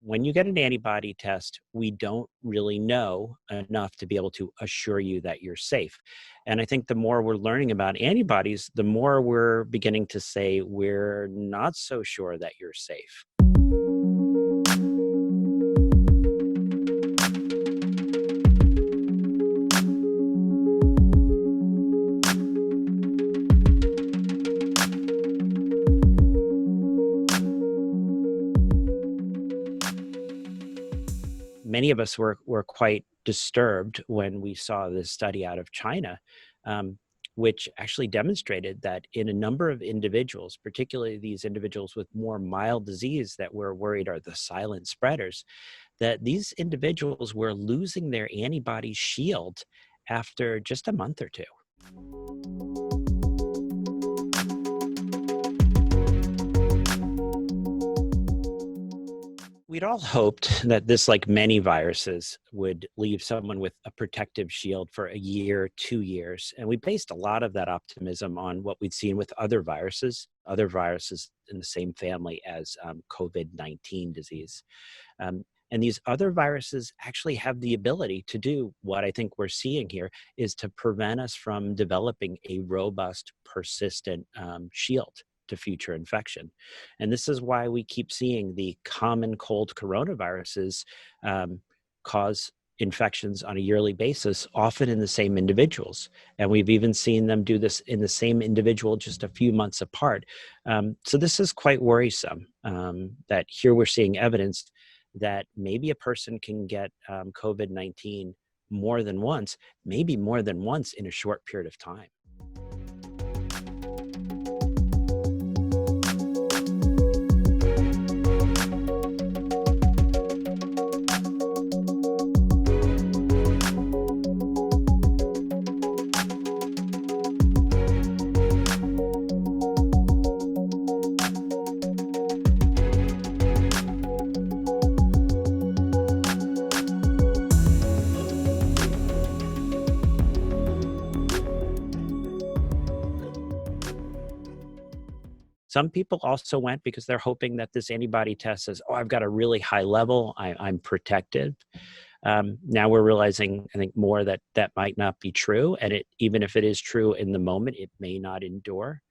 when you get an antibody test, we don't really know enough to be able to assure you that you're safe. And I think the more we're learning about antibodies, the more we're beginning to say we're not so sure that you're safe. Many of us were quite disturbed when we saw this study out of China, um, which actually demonstrated that in a number of individuals, particularly these individuals with more mild disease that we're worried are the silent spreaders, that these individuals were losing their antibody shield after just a month or two. We'd all hoped that this, like many viruses, would leave someone with a protective shield for a year, 2 years. And we based a lot of that optimism on what we'd seen with other viruses in the same family as COVID-19 disease. And these other viruses actually have the ability to do what I think we're seeing here is to prevent us from developing a robust, persistent shield to future infection. And this is why we keep seeing the common cold coronaviruses cause infections on a yearly basis, often in the same individuals. And we've even seen them do this in the same individual just a few months apart. So this is quite worrisome that here we're seeing evidence that maybe a person can get COVID-19 more than once, maybe more than once in a short period of time. Some people also went because they're hoping that this antibody test says, oh, I've got a really high level, I'm protected. Now we're realizing, I think, more that that might not be true. And even if it is true in the moment, it may not endure.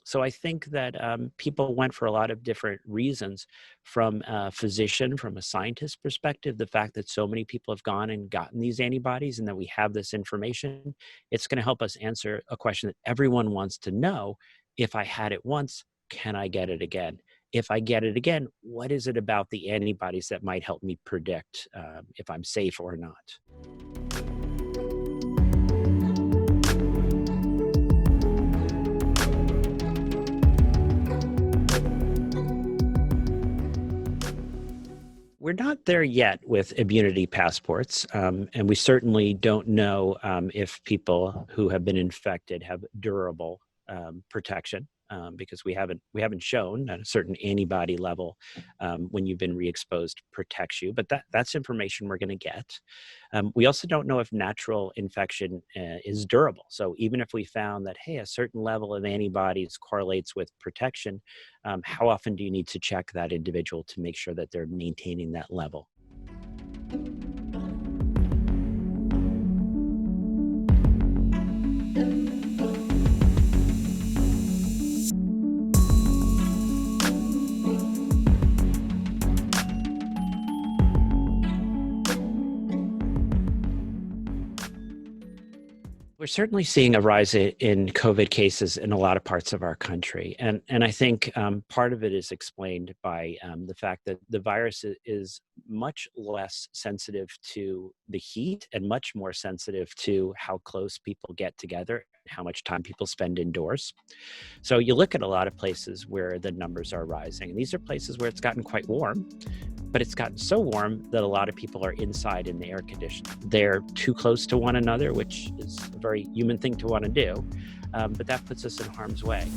So I think that people went for a lot of different reasons. From a physician, from a scientist perspective, the fact that so many people have gone and gotten these antibodies and that we have this information, it's going to help us answer a question that everyone wants to know. If I had it once, can I get it again? If I get it again, what is it about the antibodies that might help me predict if I'm safe or not? We're not there yet with immunity passports, and we certainly don't know if people who have been infected have durable protection, because we haven't shown that a certain antibody level when you've been re-exposed protects you. But that's information we're going to get. We also don't know if natural infection is durable. So even if we found that, hey, a certain level of antibodies correlates with protection, how often do you need to check that individual to make sure that they're maintaining that level? We're certainly seeing a rise in COVID cases in a lot of parts of our country. And I think part of it is explained by the fact that the virus is much less sensitive to the heat and much more sensitive to how close people get together, how much time people spend indoors. So you look at a lot of places where the numbers are rising. And these are places where it's gotten quite warm. But it's gotten so warm that a lot of people are inside in the air conditioning. They're too close to one another, which is a very human thing to want to do, but that puts us in harm's way.